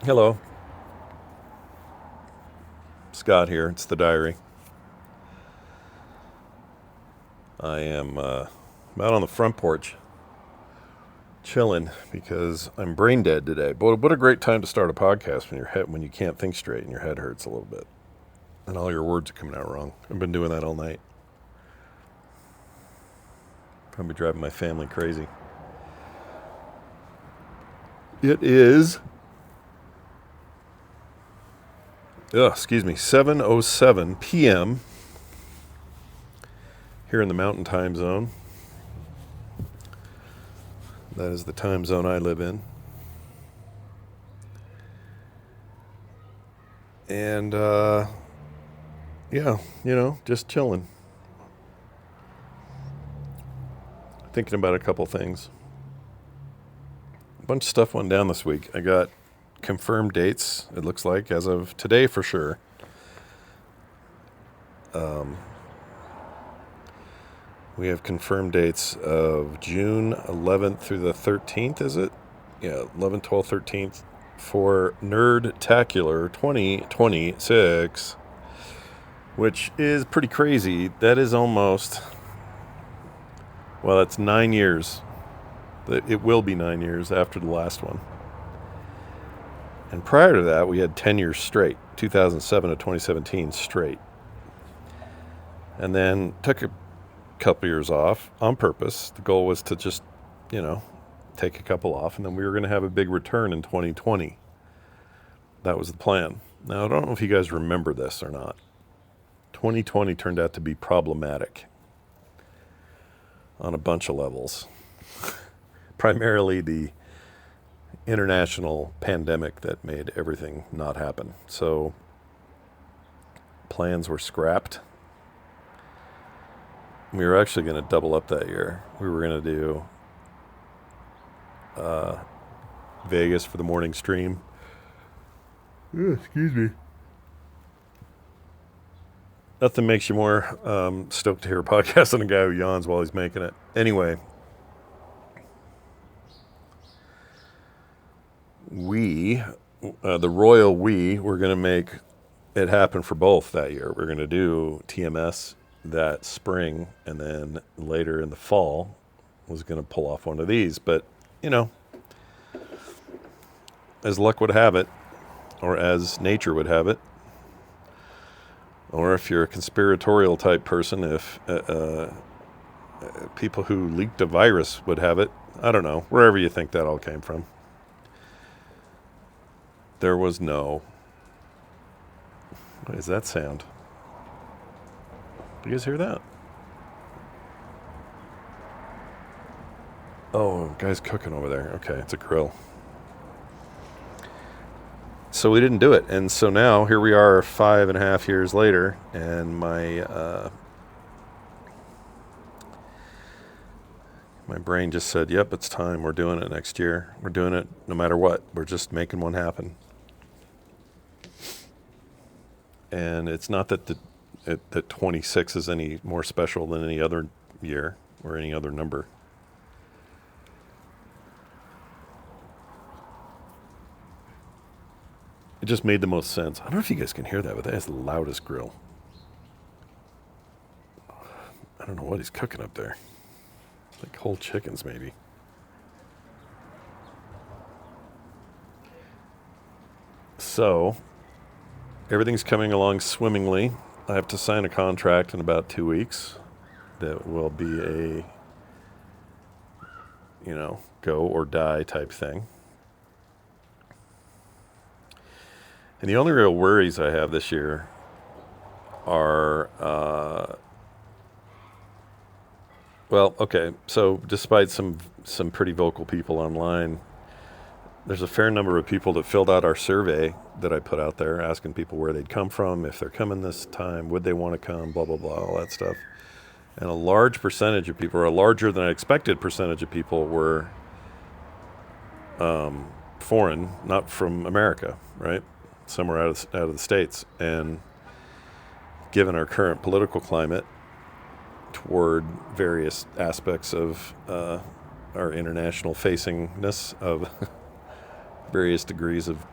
Hello, Scott here. It's the diary. I am out on the front porch, chilling because I'm brain dead today. But what a great time to start a podcast when you can't think straight and your head hurts a little bit, and all your words are coming out wrong. I've been doing that all night. Probably driving my family crazy. It is, 7:07 p.m. here in the Mountain Time Zone. That is the time zone I live in. And, just chilling. Thinking about a couple things. A bunch of stuff went down this week. I got confirmed dates, it looks like, as of today for sure. We have confirmed dates of June 11th through the 13th, is it? Yeah, 11th, 12th, 13th for Nerdtacular 2026, which is pretty crazy. That is almost, it's 9 years. It will be 9 years after the last one. And prior to that, we had 10 years straight, 2007 to 2017 straight. And then took a couple years off on purpose. The goal was to just, take a couple off, and then we were going to have a big return in 2020. That was the plan. Now, I don't know if you guys remember this or not. 2020 turned out to be problematic on a bunch of levels. Primarily the international pandemic that made everything not happen. So plans were scrapped. We were actually going to double up that year. We were going to do Vegas for the morning stream. Excuse me. Nothing makes you more stoked to hear a podcast than a guy who yawns while he's making it. Anyway, the royal we're going to make it happen for both that year. We're going to do TMS that spring, and then later in the fall was going to pull off one of these. But, as luck would have it, or as nature would have it, or if you're a conspiratorial type person, if people who leaked a virus would have it, I don't know, wherever you think that all came from. There was no... What is that sound? Do you guys hear that? Oh, guy's cooking over there. Okay, it's a grill. So we didn't do it. And so now here we are 5.5 years later, and my brain just said, yep, it's time. We're doing it next year. We're doing it no matter what. We're just making one happen. And it's not that that 26 is any more special than any other year or any other number. It just made the most sense. I don't know if you guys can hear that, but that is the loudest grill. I don't know what he's cooking up there. Like whole chickens, maybe. So, everything's coming along swimmingly. I have to sign a contract in about 2 weeks that will be a, go or die type thing. And the only real worries I have this year are, so despite some pretty vocal people online, there's a fair number of people that filled out our survey that I put out there asking people where they'd come from, if they're coming this time, would they want to come, blah, blah, blah, all that stuff. And a large percentage of people, or a larger than I expected percentage of people, were foreign, not from America, right? Somewhere out of the States. And given our current political climate toward various aspects of our international facingness of various degrees of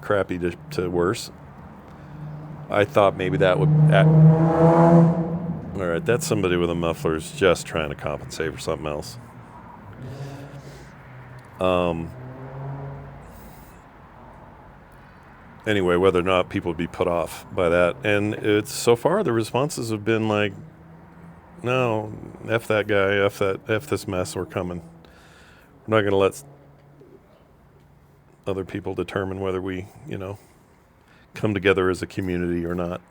crappy to worse. I thought maybe that would... All right, that's somebody with a muffler who's just trying to compensate for something else. Anyway, whether or not people would be put off by that. And it's so far the responses have been like, no, F that guy, F this mess, we're coming. We're not going to let other people determine whether we, come together as a community or not,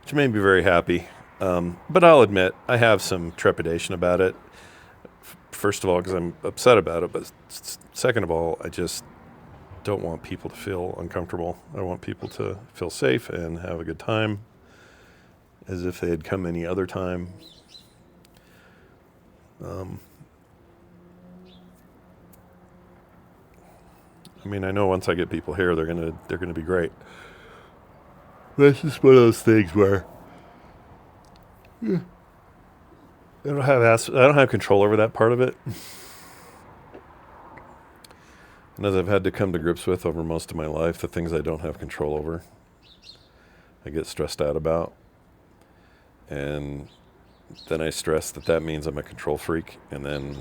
which made me very happy. But I'll admit, I have some trepidation about it. First of all, because I'm upset about it, but second of all, I just don't want people to feel uncomfortable. I want people to feel safe and have a good time as if they had come any other time. I mean, I know once I get people here, they're gonna be great. That's just one of those things where I don't have control over that part of it. And as I've had to come to grips with over most of my life, the things I don't have control over, I get stressed out about. And then I stress that means I'm a control freak. And then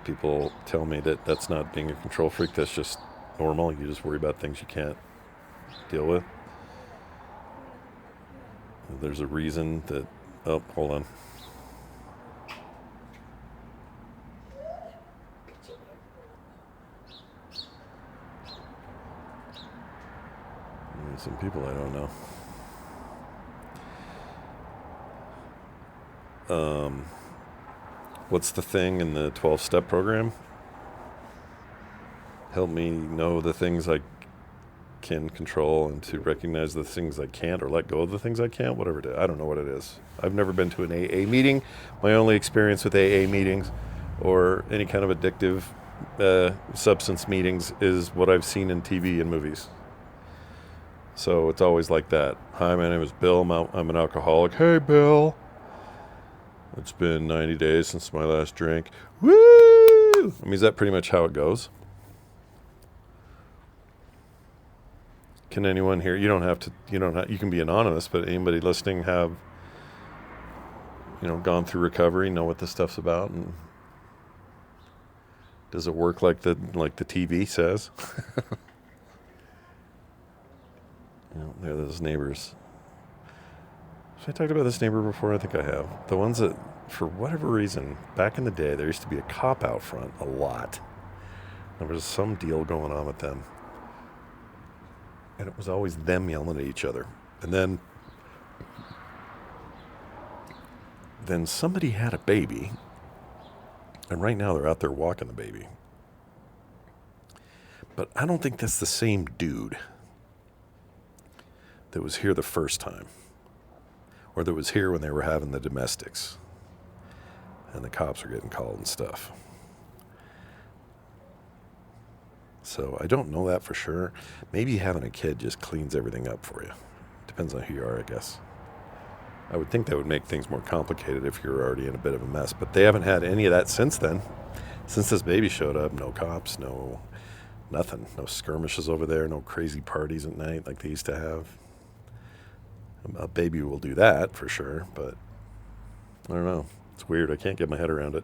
people tell me that that's not being a control freak. That's just normal. You just worry about things you can't deal with. There's a reason that... Oh, hold on. Some people I don't know. What's the thing in the 12-step program? Help me know the things I can control and to recognize the things I can't, or let go of the things I can't, whatever it is. I don't know what it is. I've never been to an AA meeting. My only experience with AA meetings or any kind of addictive substance meetings is what I've seen in TV and movies. So it's always like that. Hi, my name is Bill. I'm an alcoholic. Hey, Bill. It's been 90 days since my last drink. Woo! I mean, is that pretty much how it goes? Can anyone here? You can be anonymous, but anybody listening have, gone through recovery, know what this stuff's about, and does it work like the TV says? They're those neighbors. Have I talked about this neighbor before? I think I have. The ones that, for whatever reason, back in the day, there used to be a cop out front a lot. There was some deal going on with them. And it was always them yelling at each other. And then somebody had a baby. And right now they're out there walking the baby. But I don't think that's the same dude that was here the first time, or that was here when they were having the domestics and the cops were getting called and stuff. So I don't know that for sure. Maybe having a kid just cleans everything up for you. Depends on who you are, I guess. I would think that would make things more complicated if you're already in a bit of a mess, but they haven't had any of that since then. Since this baby showed up, no cops, no nothing, no skirmishes over there, no crazy parties at night like they used to have. A baby will do that for sure, but I don't know. It's weird. I can't get my head around it.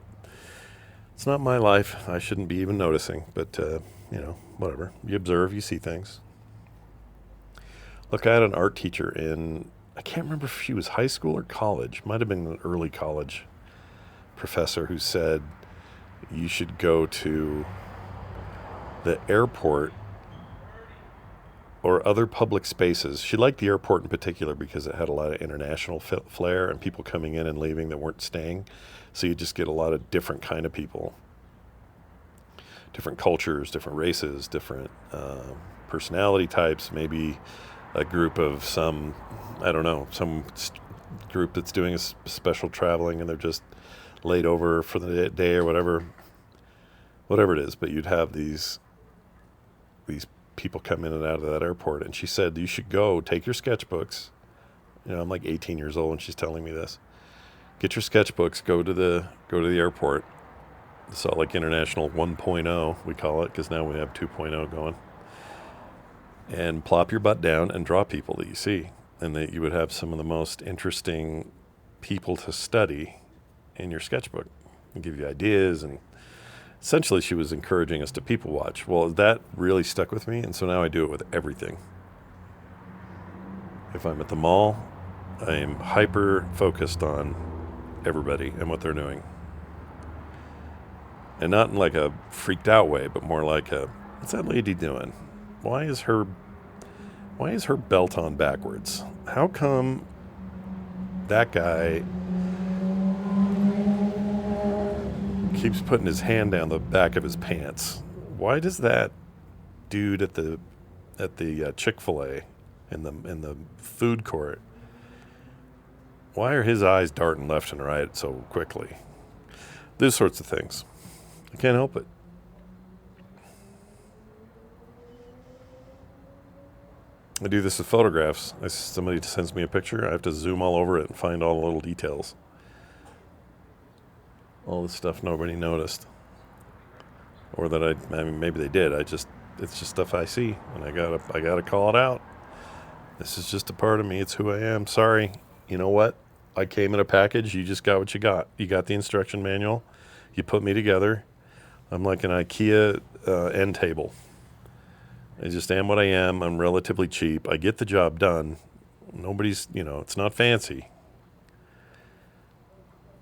It's not my life. I shouldn't be even noticing, but, whatever. You observe, you see things. Look, I had an art teacher I can't remember if she was high school or college. Might have been an early college professor who said you should go to the airport or other public spaces. She liked the airport in particular because it had a lot of international flair and people coming in and leaving that weren't staying. So you just get a lot of different kind of people, different cultures, different races, different personality types, maybe a group of some group that's doing a special traveling and they're just laid over for the day or whatever it is. But you'd have these people come in and out of that airport, and she said you should go take your sketchbooks. I'm like 18 years old and she's telling me this. Get your sketchbooks, go to the airport. Salt Lake International 1.0 we call it, because now we have 2.0 going. and plop your butt down and draw people that you see, and that you would have some of the most interesting people to study in your sketchbook and give you ideas. And essentially she was encouraging us to people watch. Well, that really stuck with me, and so now I do it with everything. If I'm at the mall, I am hyper focused on everybody and what they're doing. And not in like a freaked out way, but more like a, what's that lady doing? Why is her belt on backwards? How come that guy keeps putting his hand down the back of his pants? Why does that dude at the Chick-fil-A in the food court, why are his eyes darting left and right so quickly? Those sorts of things. I can't help it. I do this with photographs. Somebody sends me a picture, I have to zoom all over it and find all the little details. All the stuff nobody noticed. Or that I mean, maybe they did. It's just stuff I see, and I gotta call it out. This is just a part of me. It's who I am. Sorry. You know what? I came in a package. You just got what you got. You got the instruction manual. You put me together. I'm like an IKEA end table. I just am what I am. I'm relatively cheap. I get the job done. Nobody's, it's not fancy.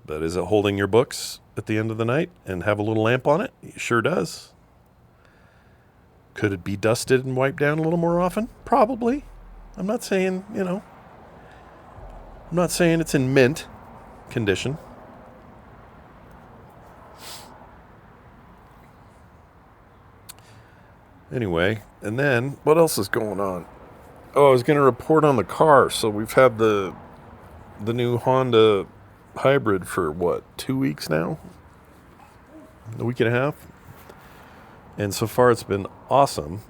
But is it holding your books at the end of the night and have a little lamp on it? It sure does. Could it be dusted and wiped down a little more often? Probably. I'm not saying, I'm not saying it's in mint condition. Anyway, and then what else is going on? Oh, I was going to report on the car. So we've had the new Honda hybrid for 2 weeks now? A week and a half? And so far it's been awesome.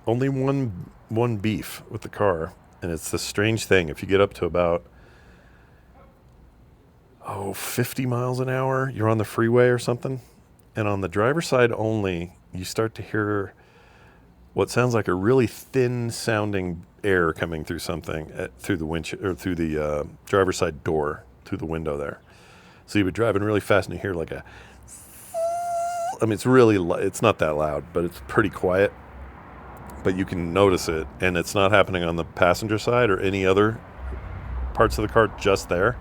Only one beef with the car, and it's this strange thing. If you get up to about 50 miles an hour, you're on the freeway or something, and on the driver's side only, you start to hear what sounds like a really thin sounding air coming through something through the windshield or through the driver's side door, through the window there. So you'd be driving really fast and you hear like it's not that loud, but it's pretty quiet, but you can notice it, and it's not happening on the passenger side or any other parts of the car, just there.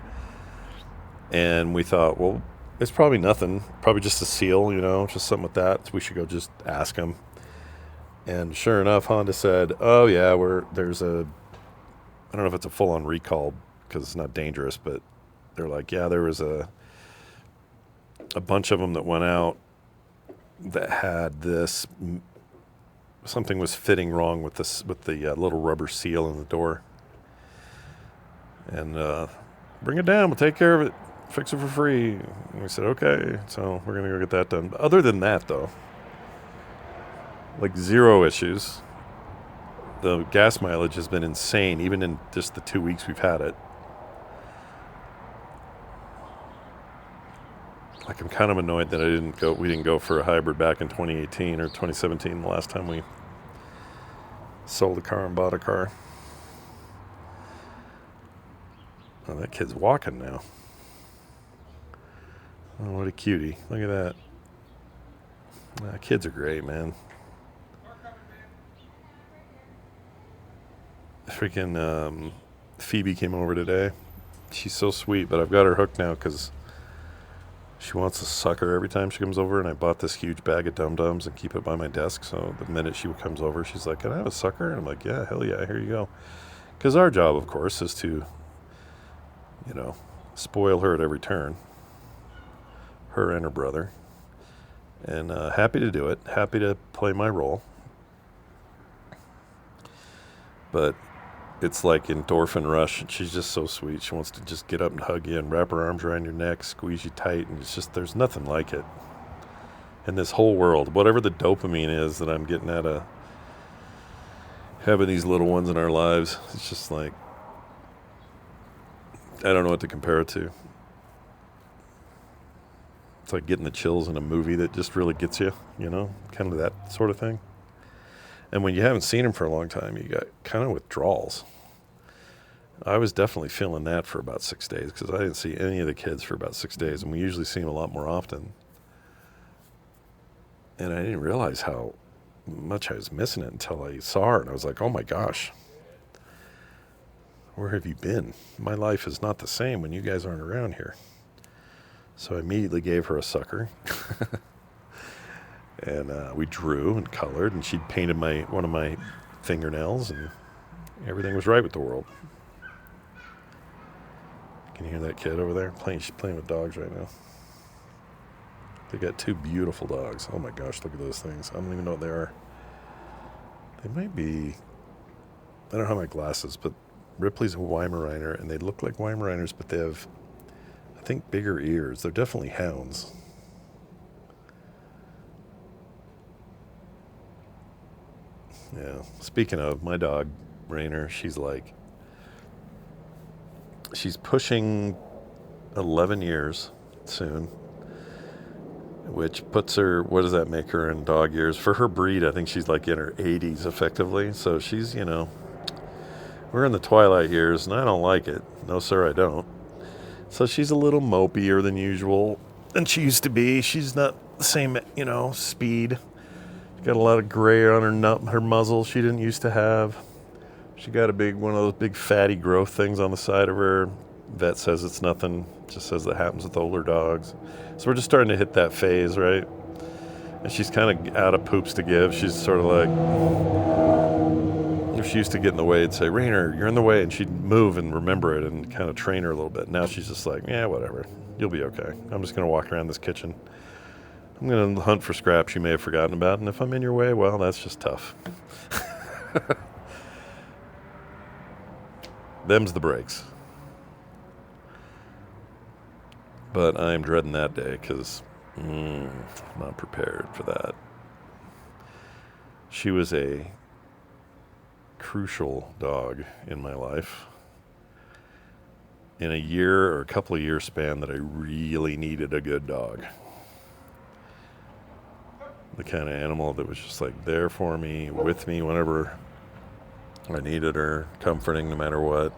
And we thought, well, it's probably nothing, probably just a seal, just something with that. So we should go just ask them. And sure enough, Honda said, oh yeah, I don't know if it's a full-on recall because it's not dangerous, but they're like, yeah, there was a bunch of them that went out that had this, something was fitting wrong with the little rubber seal in the door. And bring it down, we'll take care of it, fix it for free. And we said, okay, so we're going to go get that done. But other than that, though, like zero issues. The gas mileage has been insane, even in just the 2 weeks we've had it. Like, I'm kind of annoyed that we didn't go for a hybrid back in 2018 or 2017, the last time we sold a car and bought a car. Oh, that kid's walking now. Oh, what a cutie. Look at that. Kids are great, man. Freaking Phoebe came over today. She's so sweet, but I've got her hooked now because she wants to suck her every time she comes over, and I bought this huge bag of Dum-Dums and keep it by my desk, so the minute she comes over, she's like, can I have a sucker? And I'm like, yeah, hell yeah, here you go. Because our job, of course, is to, spoil her at every turn. Her and her brother. And happy to do it. Happy to play my role. But it's like endorphin rush, and she's just so sweet. She wants to just get up and hug you and wrap her arms around your neck, squeeze you tight, and it's just, there's nothing like it. In this whole world, whatever the dopamine is that I'm getting out of having these little ones in our lives, it's just like, I don't know what to compare it to. It's like getting the chills in a movie that just really gets you, kind of that sort of thing. And when you haven't seen them for a long time, you got kind of withdrawals. I was definitely feeling that for about 6 days because I didn't see any of the kids for about 6 days, and we usually see them a lot more often. And I didn't realize how much I was missing it until I saw her, and I was like, oh my gosh, where have you been? My life is not the same when you guys aren't around here. So I immediately gave her a sucker. And we drew and colored, and she'd painted one of my fingernails, and everything was right with the world. Can you hear that kid over there? She's playing with dogs right now. They got 2 beautiful dogs. Oh my gosh, look at those things. I don't even know what they are. They might be, I don't have my glasses, but Ripley's a Weimaraner, and they look like Weimaraners, but they have, I think, bigger ears. They're definitely hounds. Yeah. Speaking of, my dog, Rainer, she's pushing 11 years soon, which puts her, what does that make her in dog years? For her breed, I think she's like in her 80s effectively. So she's, we're in the twilight years, and I don't like it. No, sir, I don't. So she's a little mopier than usual than she used to be. She's not the same, speed. Got a lot of gray on her muzzle she didn't used to have. She got one of those big fatty growth things on the side of her. Vet says it's nothing, just says that happens with older dogs. So we're just starting to hit that phase, right? And she's kind of out of poops to give. She's sort of like, if she used to get in the way, I'd say, Rainer, you're in the way, and she'd move and remember it and kind of train her a little bit. Now she's just like, yeah, whatever, you'll be okay. I'm just going to walk around this kitchen. I'm going to hunt for scraps you may have forgotten about, and if I'm in your way, well, that's just tough. Them's the breaks. But I'm dreading that day because I'm not prepared for that. She was a crucial dog in my life. In a year or a couple of year span that I really needed a good dog. The kind of animal that was just like there for me, with me whenever I needed her, comforting no matter what.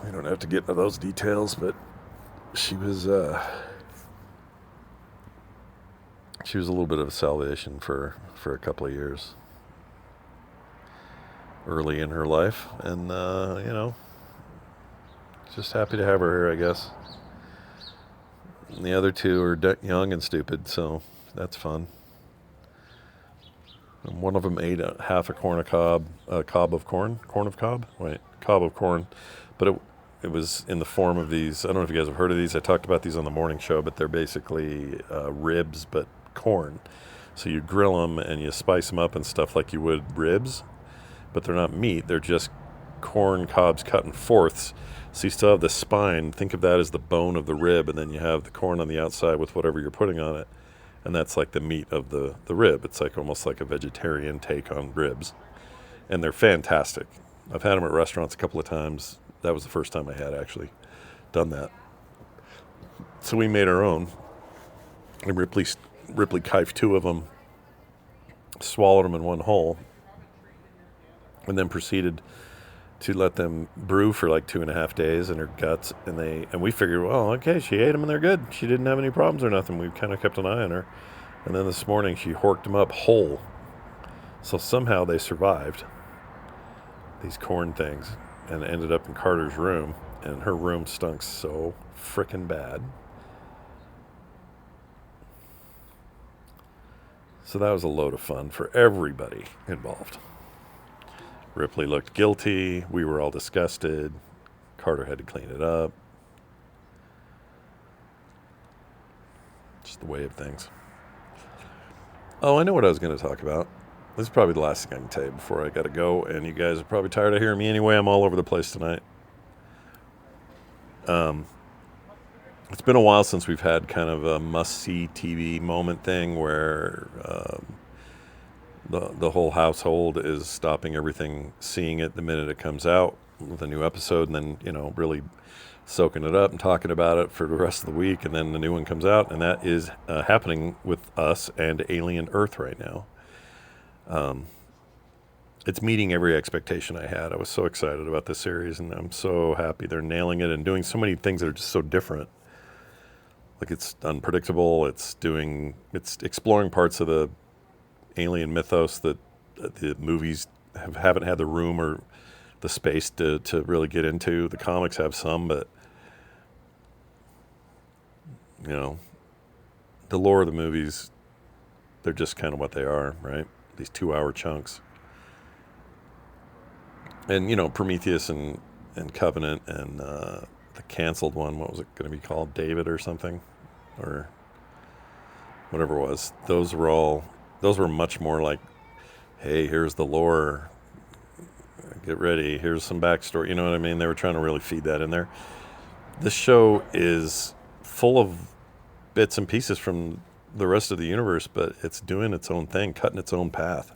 We don't have to get into those details, but she was a little bit of a salvation for a couple of years early in her life, and just happy to have her here, I guess. And the other 2 are young and stupid, so that's fun. And one of them ate half a cob of corn, cob of corn, but it was in the form of these. I don't know if you guys have heard of these. I talked about these on the morning show, but they're basically ribs, but corn. So you grill them and you spice them up and stuff like you would ribs, but they're not meat. They're just corn cobs cut in fourths. So you still have the spine. Think of that as the bone of the rib, and then you have the corn on the outside with whatever you're putting on it. And that's like the meat of the rib. It's like almost like a vegetarian take on ribs. And they're fantastic. I've had them at restaurants a couple of times. That was the first time I had actually done that. So we made our own. And Ripley kifed 2 of them, swallowed them in one whole, and then proceeded to let them brew for like 2.5 days in her guts. And we figured, well, okay, she ate them and they're good. She didn't have any problems or nothing. We kind of kept an eye on her. And then this morning she horked them up whole. So somehow they survived, these corn things, and ended up in Carter's room. And her room stunk so frickin' bad. So that was a load of fun for everybody involved. Ripley looked guilty. We were all disgusted. Carter had to clean it up. Just the way of things. Oh, I know what I was going to talk about. This is probably the last thing I can tell you before I got to go, and you guys are probably tired of hearing me anyway. I'm all over the place tonight. It's been a while since we've had kind of a must-see TV moment thing where the whole household is stopping everything, seeing it the minute it comes out. with a new episode, and then, really soaking it up and talking about it for the rest of the week, and then the new one comes out, and that is happening with us and Alien Earth right now. It's meeting every expectation I had. I was so excited about this series, and I'm so happy they're nailing it and doing so many things that are just so different. Like, it's unpredictable. It's exploring parts of the alien mythos that the movies haven't had the room or the space to really get into. The comics have some, but the lore of the movies, they're just kind of what they are, right? These 2-hour chunks. And, Prometheus and Covenant and the canceled one, what was it going to be called? David or something? Or whatever it was. Those were much more like, hey, here's the lore. Get ready. Here's some backstory. You know what I mean? They were trying to really feed that in there. This show is full of bits and pieces from the rest of the universe, but it's doing its own thing, cutting its own path,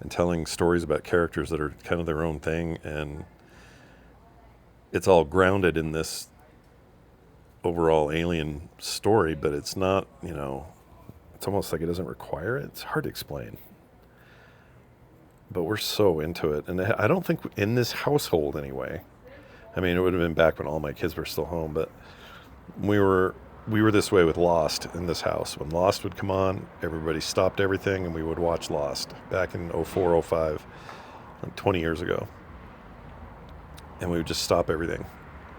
and telling stories about characters that are kind of their own thing. And it's all grounded in this overall alien story, but it's not, it's almost like it doesn't require it. It's hard to explain. But we're so into it. And I don't think in this household anyway. I mean, it would have been back when all my kids were still home, but we were this way with Lost in this house. When Lost would come on, everybody stopped everything and we would watch Lost back in 04, 05, like 20 years ago. And we would just stop everything.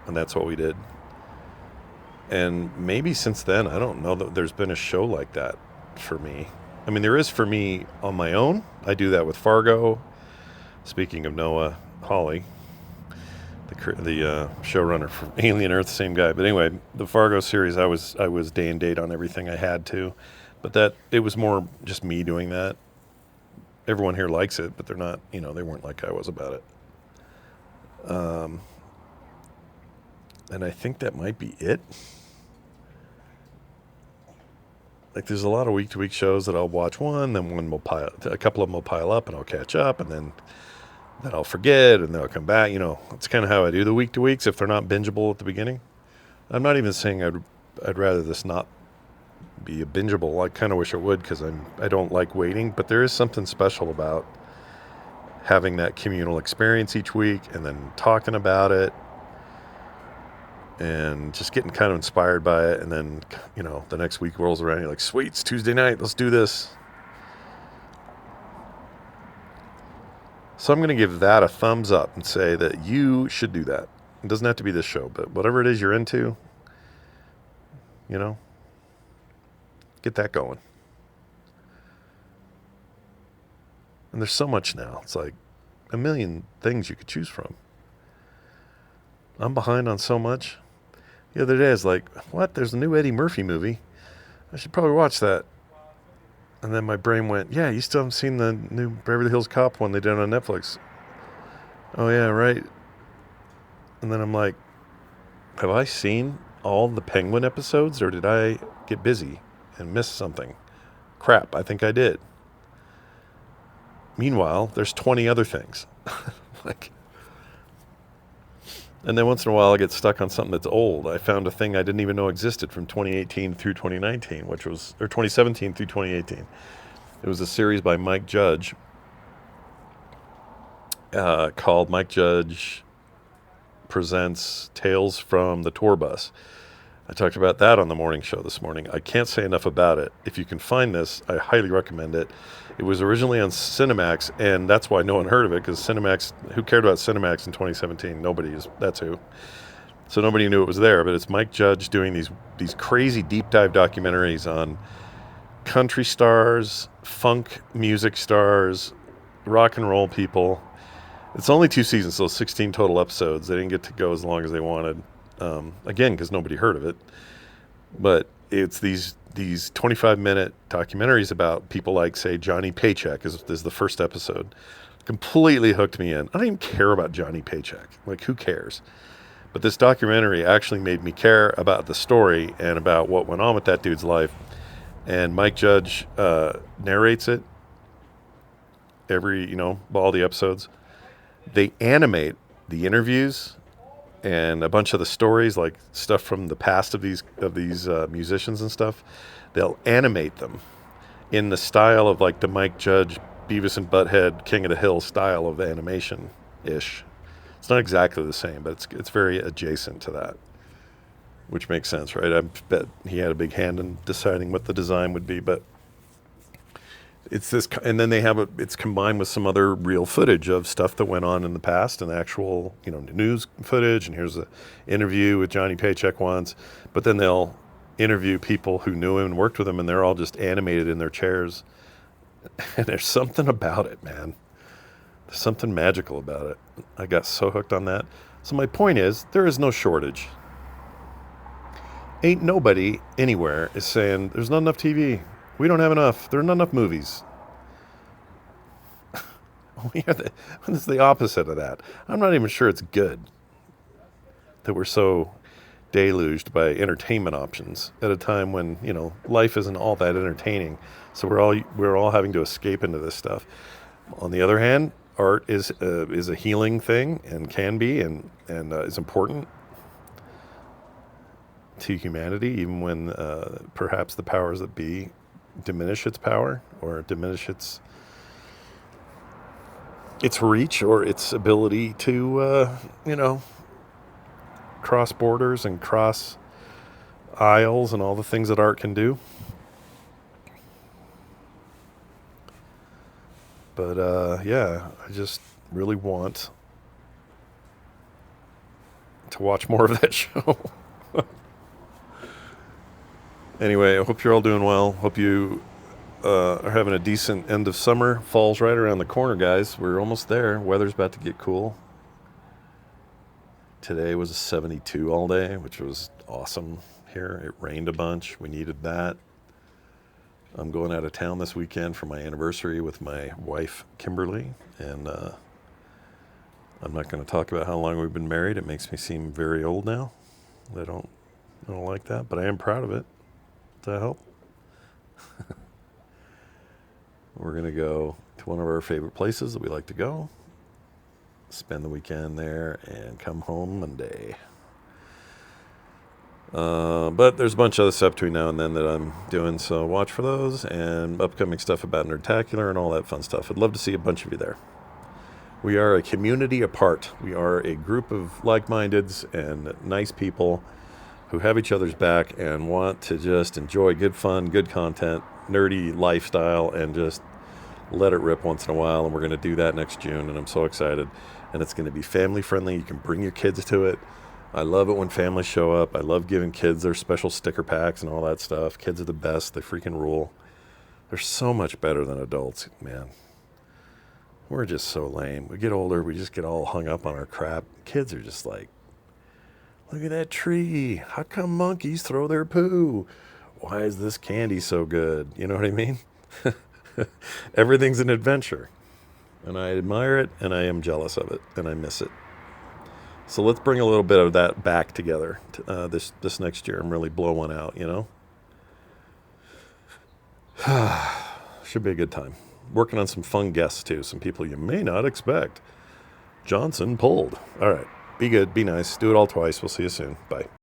And that's what we did. And maybe since then, I don't know that there's been a show like that for me. I mean, there is for me on my own. I do that with Fargo. Speaking of Noah Hawley, the showrunner for Alien Earth, same guy. But anyway, the Fargo series, I was day and date on everything I had to. But it was more just me doing that. Everyone here likes it, but they're not, they weren't like I was about it. And I think that might be it. Like, there's a lot of week-to-week shows that I'll watch one, then a couple of them will pile up, and I'll catch up, and then I'll forget, and they'll come back. It's kind of how I do the week-to-weeks if they're not bingeable at the beginning. I'm not even saying I'd rather this not be a bingeable. I kind of wish it would, because I don't like waiting, but there is something special about having that communal experience each week and then talking about it and just getting kind of inspired by it. And then, the next week rolls around, you're like, sweet, it's Tuesday night, let's do this. So I'm going to give that a thumbs up and say that you should do that. It doesn't have to be this show, but whatever it is you're into, get that going. And there's so much now. It's like a million things you could choose from. I'm behind on so much. The other day I was like, what? There's a new Eddie Murphy movie. I should probably watch that. And then my brain went, yeah, you still haven't seen the new Beverly Hills Cop one they did on Netflix. Oh, yeah, right. And then I'm like, have I seen all the Penguin episodes, or did I get busy and miss something? Crap, I think I did. Meanwhile, there's 20 other things. And then once in a while I get stuck on something that's old. I found a thing I didn't even know existed from 2018 through 2019, or 2017 through 2018. It was a series by Mike Judge called Mike Judge Presents Tales from the Tour Bus. I talked about that on the morning show this morning. I can't say enough about it. If you can find this, I highly recommend it. It was originally on Cinemax, and that's why no one heard of it, because Cinemax, who cared about Cinemax in 2017? Nobody is. That's who. So nobody knew it was there, but it's Mike Judge doing these crazy deep dive documentaries on country stars, funk music stars, rock and roll people. It's only 2 seasons, so 16 total episodes. They didn't get to go as long as they wanted. Again, because nobody heard of it. But it's these 25-minute documentaries about people like, say, Johnny Paycheck is the first episode. Completely hooked me in. I don't even care about Johnny Paycheck. Like, who cares? But this documentary actually made me care about the story and about what went on with that dude's life. And Mike Judge narrates it all the episodes. They animate the interviews and a bunch of the stories, like stuff from the past of these musicians and stuff, they'll animate them in the style of like the Mike Judge, Beavis and Butthead, King of the Hill style of animation ish. It's not exactly the same, but it's very adjacent to that, which makes sense, right? I bet he had a big hand in deciding what the design would be, but it's this, and then it's combined with some other real footage of stuff that went on in the past and actual, news footage. And here's an interview with Johnny Paycheck once, but then they'll interview people who knew him and worked with him, and they're all just animated in their chairs. And there's something about it, man. There's something magical about it. I got so hooked on that. So my point is, there is no shortage. Ain't nobody anywhere is saying there's not enough TV. We don't have enough. There are not enough movies. It's the opposite of that. I'm not even sure it's good that we're so deluged by entertainment options at a time when, life isn't all that entertaining. So we're all having to escape into this stuff. On the other hand, art is a healing thing and can be and is important to humanity, even when perhaps the powers that be diminish its power or diminish its reach or its ability to cross borders and cross aisles and all the things that art can do. But I just really want to watch more of that show. Anyway, I hope you're all doing well. Hope you are having a decent end of summer. Fall's right around the corner, guys. We're almost there. Weather's about to get cool. Today was a 72 all day, which was awesome here. It rained a bunch. We needed that. I'm going out of town this weekend for my anniversary with my wife, Kimberly. And I'm not going to talk about how long we've been married. It makes me seem very old now. I don't like that, but I am proud of it. Does that help? We're going to go to one of our favorite places that we like to go, spend the weekend there, and come home Monday. But there's a bunch of other stuff between now and then that I'm doing, so watch for those, and upcoming stuff about Nerdtacular and all that fun stuff. I'd love to see a bunch of you there. We are a community apart. We are a group of like-mindeds and nice people who have each other's back and want to just enjoy good fun, good content, nerdy lifestyle, and just let it rip once in a while. And we're going to do that next June, and I'm so excited. And it's going to be family friendly. You can bring your kids to it. I love it when families show up. I love giving kids their special sticker packs and all that stuff. Kids are the best. They freaking rule. They're so much better than adults, man. We're just so lame. We get older, we just get all hung up on our crap. Kids are just like, look at that tree. How come monkeys throw their poo? Why is this candy so good? You know what I mean? Everything's an adventure. And I admire it, and I am jealous of it, and I miss it. So let's bring a little bit of that back together this next year and really blow one out, Should be a good time. Working on some fun guests, too. Some people you may not expect. Johnson pulled. All right. Be good. Be nice. Do it all twice. We'll see you soon. Bye.